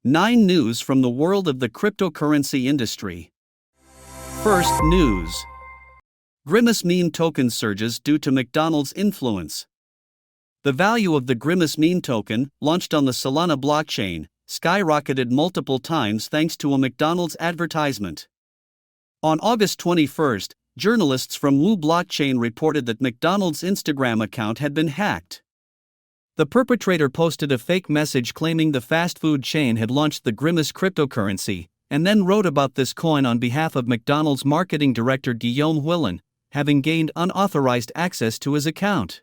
9 News from the world of the cryptocurrency industry. First, news. Grimace meme token surges due to McDonald's influence. The value of the Grimace meme token, launched on the Solana blockchain, skyrocketed multiple times thanks to a McDonald's advertisement. On August 21, journalists from Wu Blockchain reported that McDonald's Instagram account had been hacked. The perpetrator posted a fake message claiming the fast food chain had launched the Grimace cryptocurrency, and then wrote about this coin on behalf of McDonald's marketing director Guillaume Huillon, having gained unauthorized access to his account.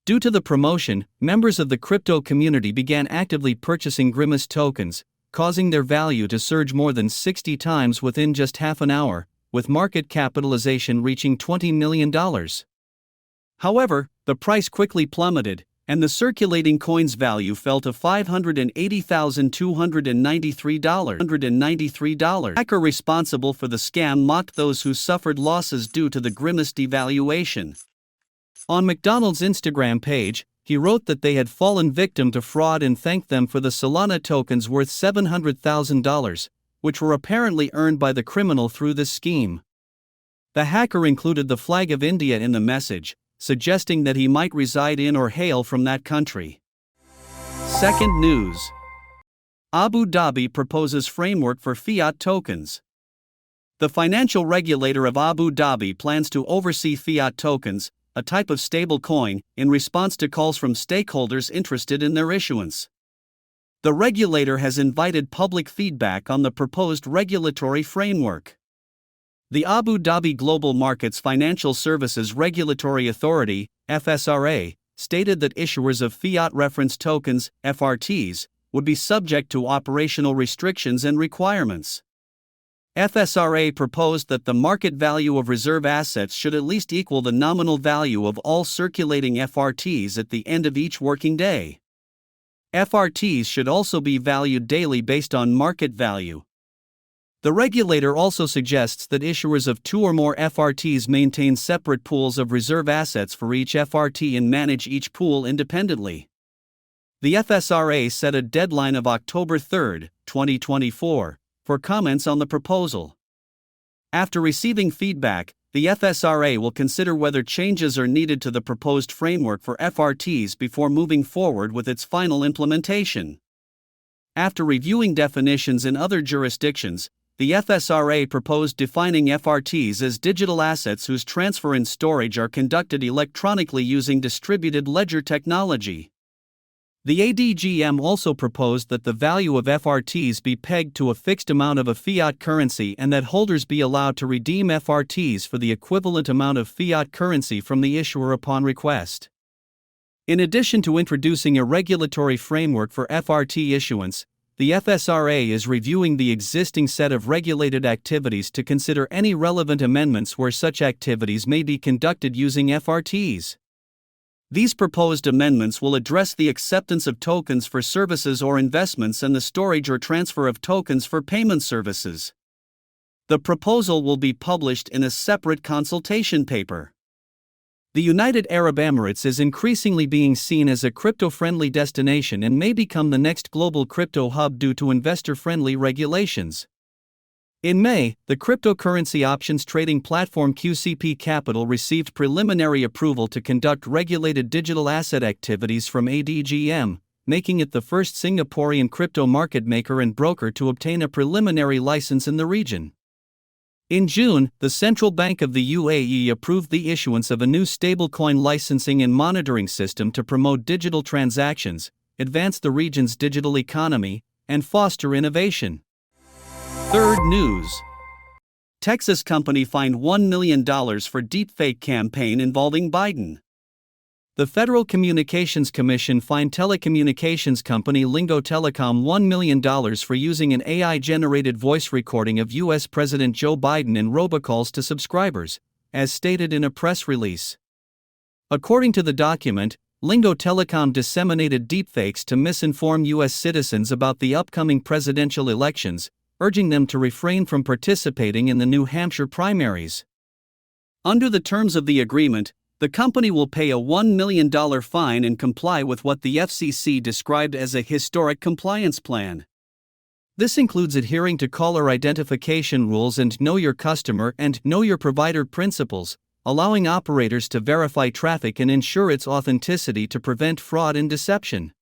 Due to the promotion, members of the crypto community began actively purchasing Grimace tokens, causing their value to surge more than 60 times within just half an hour, with market capitalization reaching $20 million. However, the price quickly plummeted, and the circulating coin's value fell to $580,293. Hacker responsible for the scam mocked those who suffered losses due to the Grimace devaluation. On McDonald's Instagram page, he wrote that they had fallen victim to fraud and thanked them for the Solana tokens worth $700,000, which were apparently earned by the criminal through this scheme. The hacker included the flag of India in the message, suggesting that he might reside in or hail from that country. Second, news. Abu Dhabi proposes framework for fiat tokens. The financial regulator of Abu Dhabi plans to oversee fiat tokens, a type of stablecoin, in response to calls from stakeholders interested in their issuance. The regulator has invited public feedback on the proposed regulatory framework. The Abu Dhabi Global Markets Financial Services Regulatory Authority, FSRA, stated that issuers of fiat reference tokens, FRTs, would be subject to operational restrictions and requirements. FSRA proposed that the market value of reserve assets should at least equal the nominal value of all circulating FRTs at the end of each working day. FRTs should also be valued daily based on market value. The regulator also suggests that issuers of 2 or more FRTs maintain separate pools of reserve assets for each FRT and manage each pool independently. The FSRA set a deadline of October 3, 2024, for comments on the proposal. After receiving feedback, the FSRA will consider whether changes are needed to the proposed framework for FRTs before moving forward with its final implementation. After reviewing definitions in other jurisdictions, the FSRA proposed defining FRTs as digital assets whose transfer and storage are conducted electronically using distributed ledger technology. The ADGM also proposed that the value of FRTs be pegged to a fixed amount of a fiat currency and that holders be allowed to redeem FRTs for the equivalent amount of fiat currency from the issuer upon request. In addition to introducing a regulatory framework for FRT issuance, the FSRA is reviewing the existing set of regulated activities to consider any relevant amendments where such activities may be conducted using FRTs. These proposed amendments will address the acceptance of tokens for services or investments and the storage or transfer of tokens for payment services. The proposal will be published in a separate consultation paper. The United Arab Emirates is increasingly being seen as a crypto-friendly destination and may become the next global crypto hub due to investor-friendly regulations. In May, the cryptocurrency options trading platform QCP Capital received preliminary approval to conduct regulated digital asset activities from ADGM, making it the first Singaporean crypto market maker and broker to obtain a preliminary license in the region. In June, the Central Bank of the UAE approved the issuance of a new stablecoin licensing and monitoring system to promote digital transactions, advance the region's digital economy, and foster innovation. Third, news. Texas company fined $1 million for Deepfake campaign involving Biden. The Federal Communications Commission fined telecommunications company Lingo Telecom $1 million for using an AI-generated voice recording of U.S. President Joe Biden in robocalls to subscribers, as stated in a press release. According to the document, Lingo Telecom disseminated deepfakes to misinform U.S. citizens about the upcoming presidential elections, urging them to refrain from participating in the New Hampshire primaries. Under the terms of the agreement, the company will pay a $1 million fine and comply with what the FCC described as a historic compliance plan. This includes adhering to caller identification rules and know your customer and know your provider principles, allowing operators to verify traffic and ensure its authenticity to prevent fraud and deception.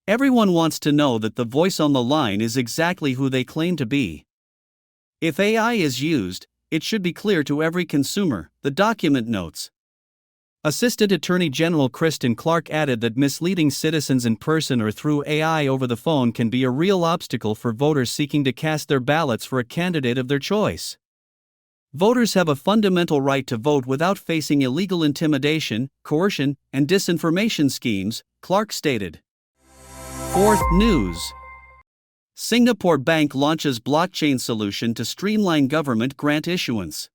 Everyone wants to know that the voice on the line is exactly who they claim to be. If AI is used, it should be clear to every consumer, the document notes. Assistant Attorney General Kristen Clark added that misleading citizens in person or through AI over the phone can be a real obstacle for voters seeking to cast their ballots for a candidate of their choice. Voters have a fundamental right to vote without facing illegal intimidation, coercion, and disinformation schemes, Clark stated. Fourth news. Singapore Bank launches blockchain solution to streamline government grant issuance.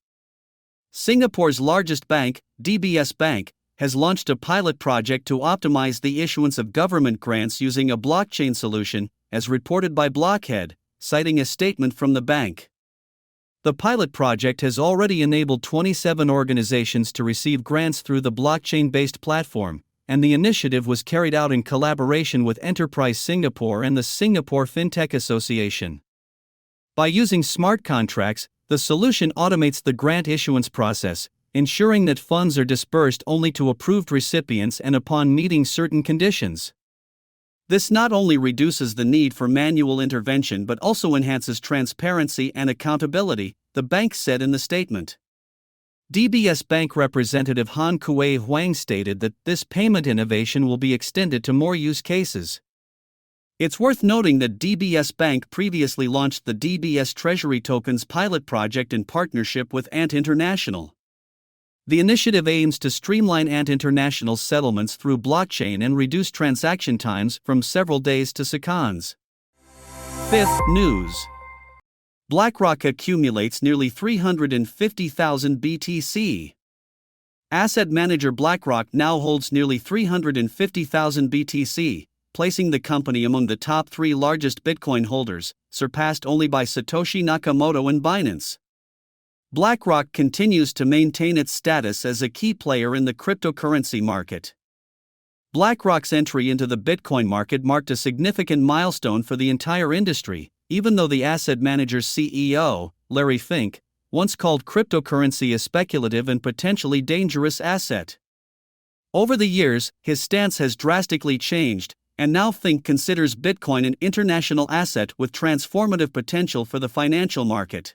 Singapore's largest bank, DBS Bank, has launched a pilot project to optimize the issuance of government grants using a blockchain solution, as reported by Blockhead, citing a statement from the bank. The pilot project has already enabled 27 organizations to receive grants through the blockchain-based platform, and the initiative was carried out in collaboration with Enterprise Singapore and the Singapore FinTech Association. By using smart contracts, the solution automates the grant issuance process, ensuring that funds are disbursed only to approved recipients and upon meeting certain conditions. This not only reduces the need for manual intervention but also enhances transparency and accountability, the bank said in the statement. DBS Bank representative Han Kuei Huang stated that this payment innovation will be extended to more use cases. It's worth noting that DBS Bank previously launched the DBS Treasury Tokens pilot project in partnership with Ant International. The initiative aims to streamline Ant International's settlements through blockchain and reduce transaction times from several days to seconds. Fifth news. BlackRock accumulates nearly 350,000 BTC. Asset manager BlackRock now holds nearly 350,000 BTC, placing the company among the top 3 largest Bitcoin holders, surpassed only by Satoshi Nakamoto and Binance. BlackRock continues to maintain its status as a key player in the cryptocurrency market. BlackRock's entry into the Bitcoin market marked a significant milestone for the entire industry, even though the asset manager's CEO, Larry Fink, once called cryptocurrency a speculative and potentially dangerous asset. Over the years, his stance has drastically changed, and now Fink considers Bitcoin an international asset with transformative potential for the financial market.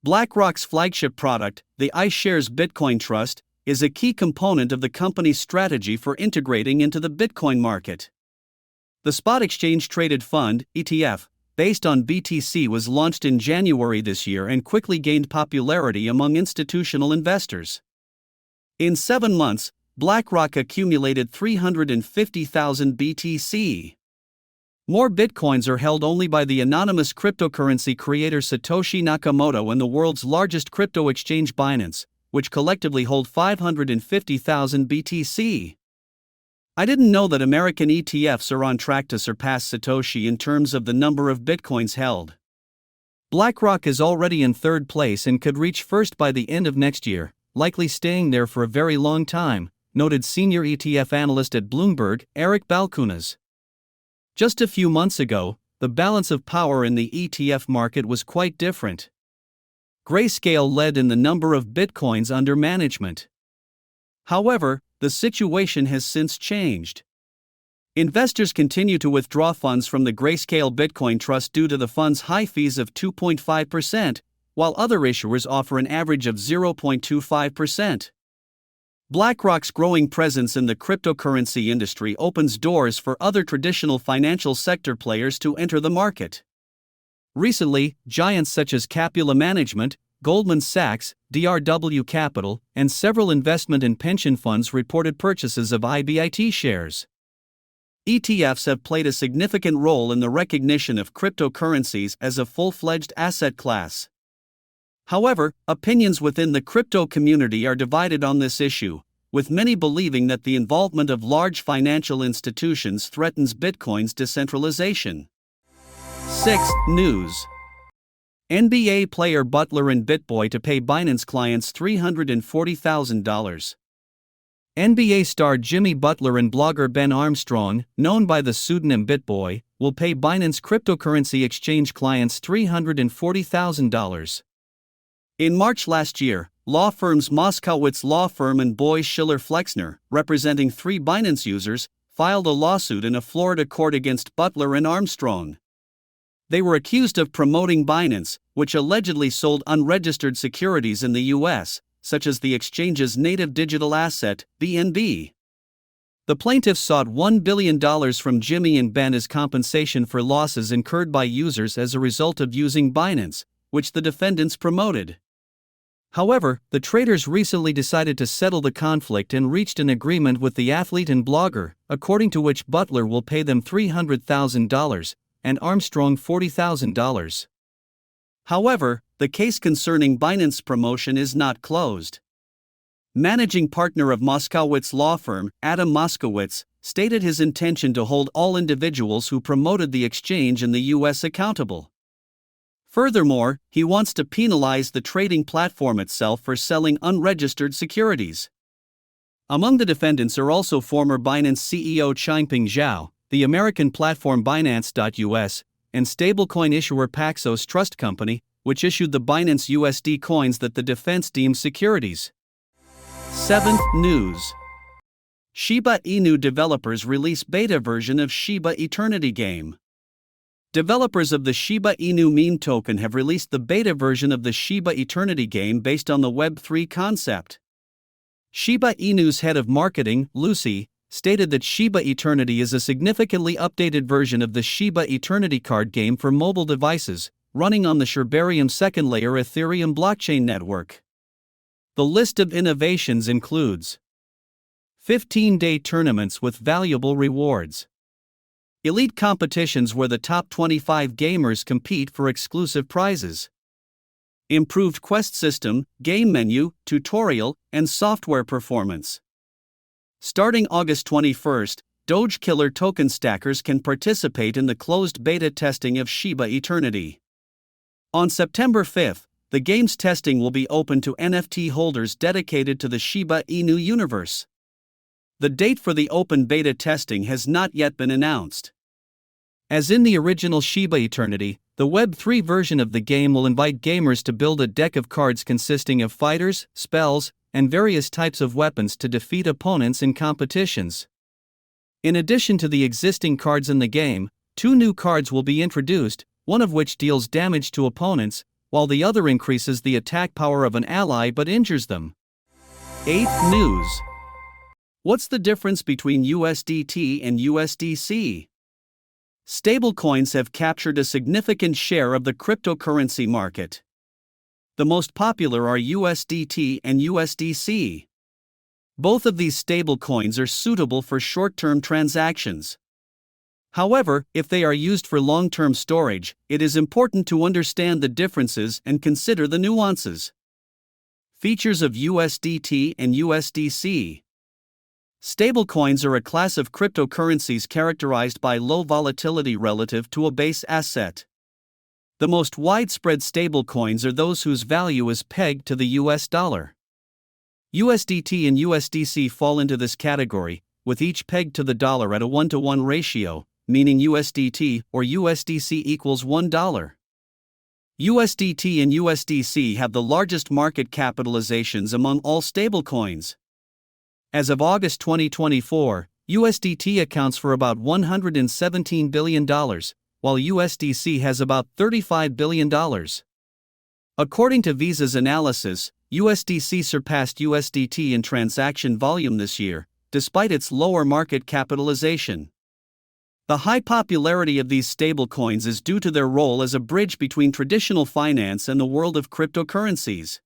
BlackRock's flagship product, the iShares Bitcoin Trust, is a key component of the company's strategy for integrating into the Bitcoin market. The spot exchange-traded fund, ETF, based on BTC was launched in January this year and quickly gained popularity among institutional investors. In 7 months, BlackRock accumulated 350,000 BTC. More Bitcoins are held only by the anonymous cryptocurrency creator Satoshi Nakamoto and the world's largest crypto exchange Binance, which collectively hold 550,000 BTC. I didn't know that American ETFs are on track to surpass Satoshi in terms of the number of Bitcoins held. BlackRock is already in 3rd place and could reach first by the end of next year, likely staying there for a very long time, noted senior ETF analyst at Bloomberg, Eric Balchunas. Just a few months ago, the balance of power in the ETF market was quite different. Grayscale led in the number of Bitcoins under management. However, the situation has since changed. Investors continue to withdraw funds from the Grayscale Bitcoin Trust due to the fund's high fees of 2.5%, while other issuers offer an average of 0.25%. BlackRock's growing presence in the cryptocurrency industry opens doors for other traditional financial sector players to enter the market. Recently, giants such as Capula Management, Goldman Sachs, DRW Capital, and several investment and pension funds reported purchases of IBIT shares. ETFs have played a significant role in the recognition of cryptocurrencies as a full-fledged asset class. However, opinions within the crypto community are divided on this issue, with many believing that the involvement of large financial institutions threatens Bitcoin's decentralization. 6th news. NBA player Butler and BitBoy to pay Binance clients $340,000. NBA star Jimmy Butler and blogger Ben Armstrong, known by the pseudonym BitBoy, will pay Binance cryptocurrency exchange clients $340,000. In March last year, law firms Moskowitz Law Firm and Boy Schiller Flexner, representing 3 Binance users, filed a lawsuit in a Florida court against Butler and Armstrong. They were accused of promoting Binance, which allegedly sold unregistered securities in the U.S., such as the exchange's native digital asset, BNB. The plaintiffs sought $1 billion from Jimmy and Ben as compensation for losses incurred by users as a result of using Binance, which the defendants promoted. However, the traders recently decided to settle the conflict and reached an agreement with the athlete and blogger, according to which Butler will pay them $300,000 and Armstrong $40,000. However, the case concerning Binance promotion is not closed. Managing partner of Moskowitz law firm, Adam Moskowitz, stated his intention to hold all individuals who promoted the exchange in the U.S. accountable. Furthermore, he wants to penalize the trading platform itself for selling unregistered securities. Among the defendants are also former Binance CEO Changpeng Zhao, the American platform Binance.us, and stablecoin issuer Paxos Trust Company, which issued the Binance USD coins that the defense deemed securities. 7th News. Shiba Inu developers release beta version of Shiba Eternity game. Developers of the Shiba Inu meme token have released the beta version of the Shiba Eternity game based on the Web3 concept. Shiba Inu's head of marketing, Lucy, stated that Shiba Eternity is a significantly updated version of the Shiba Eternity card game for mobile devices, running on the Shibarium second layer Ethereum blockchain network. The list of innovations includes 15-day tournaments with valuable rewards, elite competitions where the top 25 gamers compete for exclusive prizes, improved quest system, game menu, tutorial, and software performance. Starting August 21st, Doge Killer token stackers can participate in the closed beta testing of Shiba Eternity. On September 5th, the game's testing will be open to NFT holders dedicated to the Shiba Inu universe. The date for the open beta testing has not yet been announced. As in the original Shiba Eternity, the Web3 version of the game will invite gamers to build a deck of cards consisting of fighters, spells, and various types of weapons to defeat opponents in competitions. In addition to the existing cards in the game, 2 new cards will be introduced, one of which deals damage to opponents, while the other increases the attack power of an ally but injures them. 8th News. What's the difference between USDT and USDC? Stablecoins have captured a significant share of the cryptocurrency market. The most popular are USDT and USDC. Both of these stablecoins are suitable for short-term transactions. However, if they are used for long-term storage, it is important to understand the differences and consider the nuances. Features of USDT and USDC. Stablecoins are a class of cryptocurrencies characterized by low volatility relative to a base asset. The most widespread stablecoins are those whose value is pegged to the US dollar. USDT and USDC fall into this category, with each pegged to the dollar at a 1-to-1 ratio, meaning USDT or USDC equals $1. USDT and USDC have the largest market capitalizations among all stablecoins. As of August 2024, USDT accounts for about $117 billion, while USDC has about $35 billion. According to Visa's analysis, USDC surpassed USDT in transaction volume this year, despite its lower market capitalization. The high popularity of these stablecoins is due to their role as a bridge between traditional finance and the world of cryptocurrencies.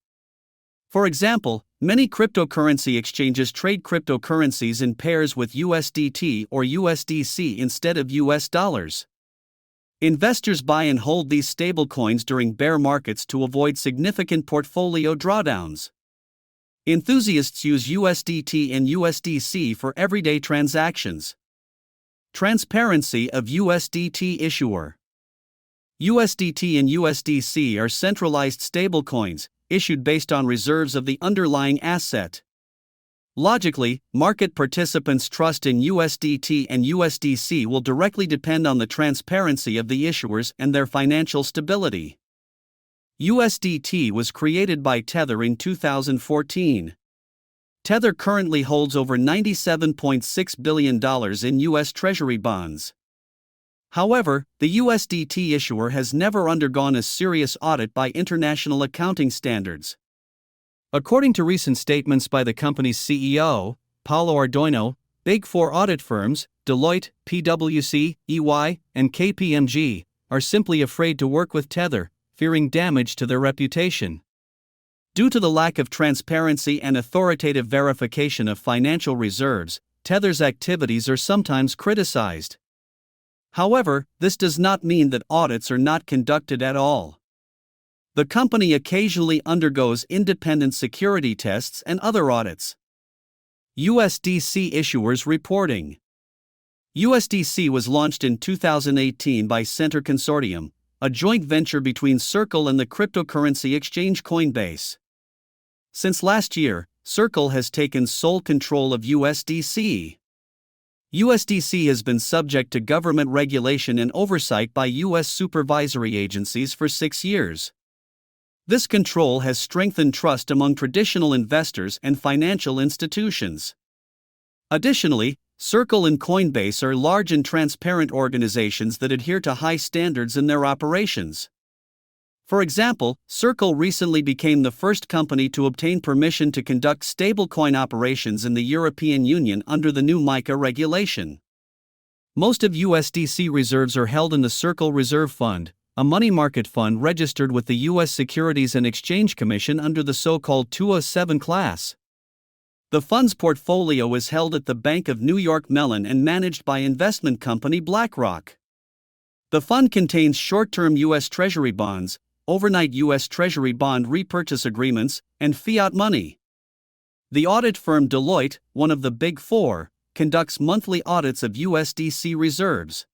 For example, many cryptocurrency exchanges trade cryptocurrencies in pairs with USDT or USDC instead of US dollars. Investors buy and hold these stablecoins during bear markets to avoid significant portfolio drawdowns. Enthusiasts use USDT and USDC for everyday transactions. Transparency of USDT issuer. USDT and USDC are centralized stablecoins, issued based on reserves of the underlying asset. Logically, market participants' trust in USDT and USDC will directly depend on the transparency of the issuers and their financial stability. USDT was created by Tether in 2014. Tether currently holds over $97.6 billion in U.S. Treasury bonds. However, the USDT issuer has never undergone a serious audit by international accounting standards. According to recent statements by the company's CEO, Paulo Ardoino, Big Four audit firms, Deloitte, PwC, EY, and KPMG, are simply afraid to work with Tether, fearing damage to their reputation. Due to the lack of transparency and authoritative verification of financial reserves, Tether's activities are sometimes criticized. However, this does not mean that audits are not conducted at all. The company occasionally undergoes independent security tests and other audits. USDC issuers reporting. USDC was launched in 2018 by Center Consortium, a joint venture between Circle and the cryptocurrency exchange Coinbase. Since last year, Circle has taken sole control of USDC. USDC has been subject to government regulation and oversight by U.S. supervisory agencies for 6 years. This control has strengthened trust among traditional investors and financial institutions. Additionally, Circle and Coinbase are large and transparent organizations that adhere to high standards in their operations. For example, Circle recently became the first company to obtain permission to conduct stablecoin operations in the European Union under the new MiCA regulation. Most of USDC reserves are held in the Circle Reserve Fund, a money market fund registered with the U.S. Securities and Exchange Commission under the so-called 207 class. The fund's portfolio is held at the Bank of New York Mellon and managed by investment company BlackRock. The fund contains short-term U.S. Treasury bonds, overnight U.S. Treasury bond repurchase agreements, and fiat money. The audit firm Deloitte, one of the Big Four, conducts monthly audits of USDC reserves.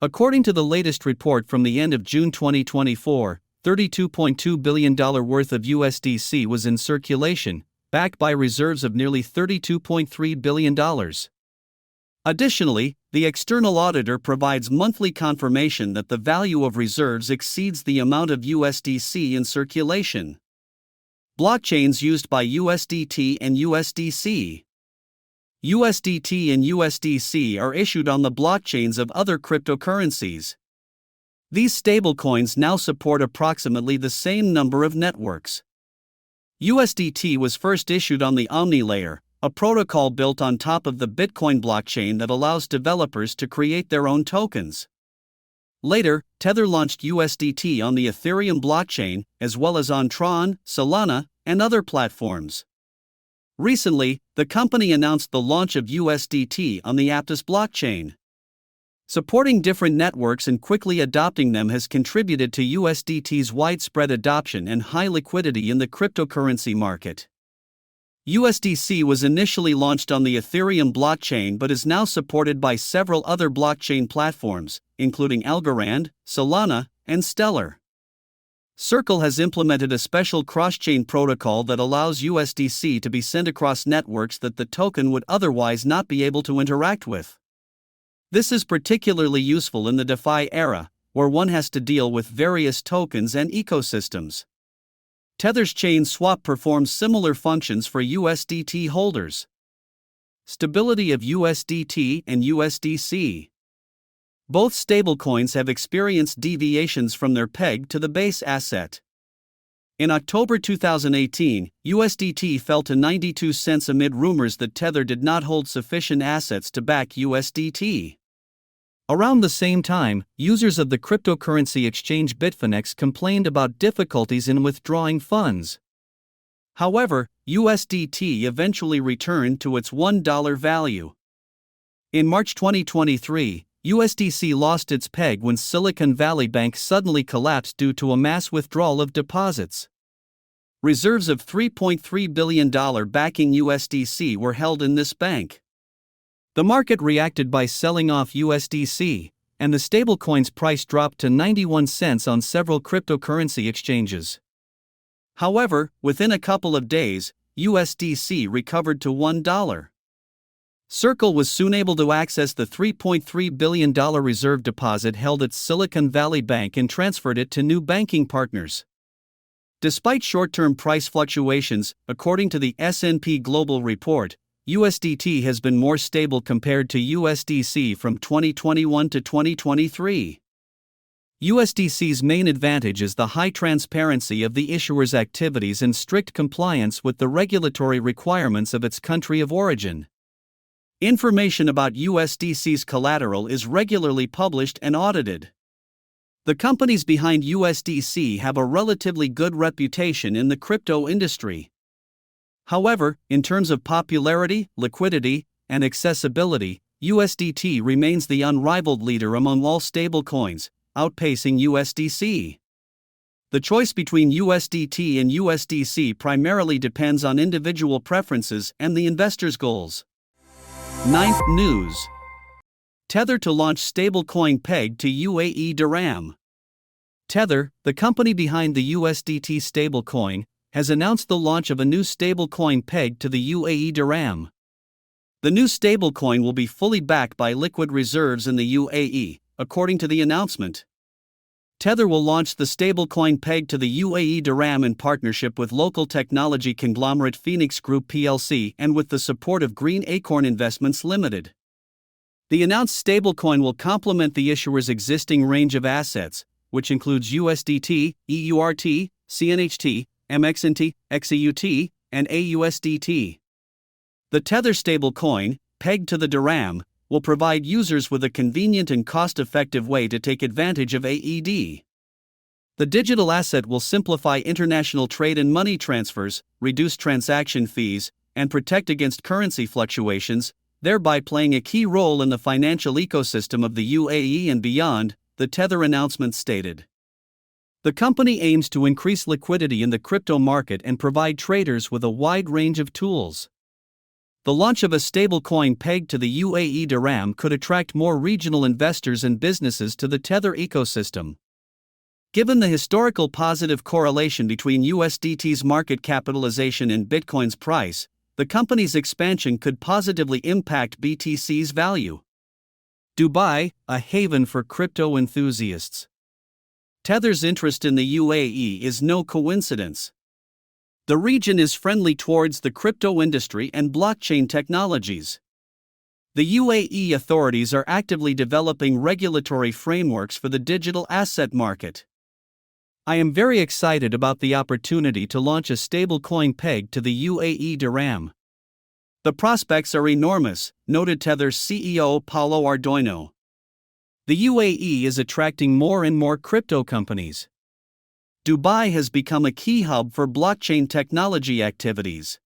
According to the latest report from the end of June 2024, $32.2 billion worth of USDC was in circulation, backed by reserves of nearly $32.3 billion. Additionally, the external auditor provides monthly confirmation that the value of reserves exceeds the amount of USDC in circulation. Blockchains used by USDT and USDC. USDT and USDC are issued on the blockchains of other cryptocurrencies. These stablecoins now support approximately the same number of networks. USDT was first issued on the Omni layer, a protocol built on top of the Bitcoin blockchain that allows developers to create their own tokens. Later, Tether launched USDT on the Ethereum blockchain, as well as on Tron, Solana, and other platforms. Recently, the company announced the launch of USDT on the Aptos blockchain. Supporting different networks and quickly adopting them has contributed to USDT's widespread adoption and high liquidity in the cryptocurrency market. USDC was initially launched on the Ethereum blockchain but is now supported by several other blockchain platforms, including Algorand, Solana, and Stellar. Circle has implemented a special cross-chain protocol that allows USDC to be sent across networks that the token would otherwise not be able to interact with. This is particularly useful in the DeFi era, where one has to deal with various tokens and ecosystems. Tether's chain swap performs similar functions for USDT holders. Stability of USDT and USDC. Both stablecoins have experienced deviations from their peg to the base asset. In October 2018, USDT fell to 92 cents amid rumors that Tether did not hold sufficient assets to back USDT. Around the same time, users of the cryptocurrency exchange Bitfinex complained about difficulties in withdrawing funds. However, USDT eventually returned to its $1 value. In March 2023, USDC lost its peg when Silicon Valley Bank suddenly collapsed due to a mass withdrawal of deposits. Reserves of $3.3 billion backing USDC were held in this bank. The market reacted by selling off USDC, and the stablecoin's price dropped to 91 cents on several cryptocurrency exchanges. However, within a couple of days, USDC recovered to $1. Circle was soon able to access the $3.3 billion reserve deposit held at Silicon Valley Bank and transferred it to new banking partners. Despite short-term price fluctuations, according to the S&P Global report, USDT has been more stable compared to USDC from 2021 to 2023. USDC's main advantage is the high transparency of the issuer's activities and strict compliance with the regulatory requirements of its country of origin. Information about USDC's collateral is regularly published and audited. The companies behind USDC have a relatively good reputation in the crypto industry. However, in terms of popularity, liquidity, and accessibility, USDT remains the unrivaled leader among all stablecoins, outpacing USDC. The choice between USDT and USDC primarily depends on individual preferences and the investor's goals. 9th news. Tether to launch stablecoin pegged to UAE Dirham. Tether, the company behind the USDT stablecoin, has announced the launch of a new stablecoin pegged to the UAE Dirham. The new stablecoin will be fully backed by liquid reserves in the UAE, according to the announcement. Tether will launch the stablecoin pegged to the UAE Dirham in partnership with local technology conglomerate Phoenix Group plc and with the support of Green Acorn Investments Limited. The announced stablecoin will complement the issuer's existing range of assets, which includes USDT, EURT, CNHT, MXNT, XEUT, and AUSDT. The Tether stablecoin, pegged to the Dirham, will provide users with a convenient and cost-effective way to take advantage of AED. The digital asset will simplify international trade and money transfers, reduce transaction fees, and protect against currency fluctuations, thereby playing a key role in the financial ecosystem of the UAE and beyond, the Tether announcement stated. The company aims to increase liquidity in the crypto market and provide traders with a wide range of tools. The launch of a stablecoin pegged to the UAE Dirham could attract more regional investors and businesses to the Tether ecosystem. Given the historical positive correlation between USDT's market capitalization and Bitcoin's price, the company's expansion could positively impact BTC's value. Dubai, a haven for crypto enthusiasts. Tether's interest in the UAE is no coincidence. The region is friendly towards the crypto industry and blockchain technologies. The UAE authorities are actively developing regulatory frameworks for the digital asset market. I am very excited about the opportunity to launch a stablecoin pegged to the UAE Dirham. The prospects are enormous, noted Tether's CEO Paulo Ardoino. The UAE is attracting more and more crypto companies. Dubai has become a key hub for blockchain technology activities.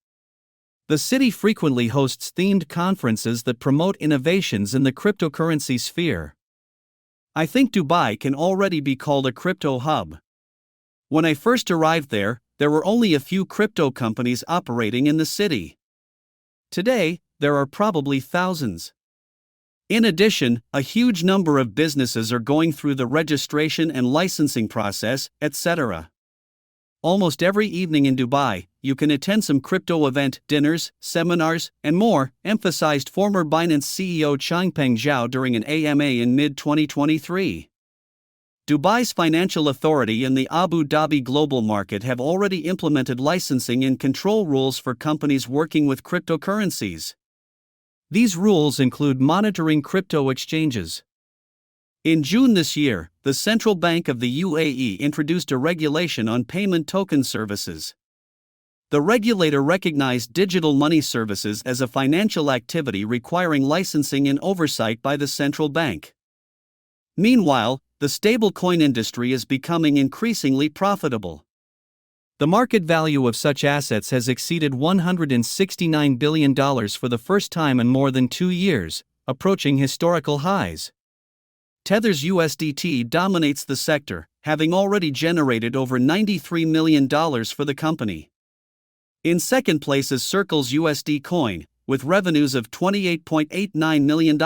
The city frequently hosts themed conferences that promote innovations in the cryptocurrency sphere. I think Dubai can already be called a crypto hub. When I first arrived there were only a few crypto companies operating in the city. Today, there are probably thousands. In addition, a huge number of businesses are going through the registration and licensing process, etc. Almost every evening in Dubai, you can attend some crypto event, dinners, seminars, and more, emphasized former Binance CEO Changpeng Zhao during an AMA in mid-2023. Dubai's financial authority and the Abu Dhabi global market have already implemented licensing and control rules for companies working with cryptocurrencies. These rules include monitoring crypto exchanges. In June this year, the Central Bank of the UAE introduced a regulation on payment token services. The regulator recognized digital money services as a financial activity requiring licensing and oversight by the central bank. Meanwhile, the stablecoin industry is becoming increasingly profitable. The market value of such assets has exceeded $169 billion for the first time in more than 2 years, approaching historical highs. Tether's USDT dominates the sector, having already generated over $93 million for the company. In second place is Circle's USD coin, with revenues of $28.89 million.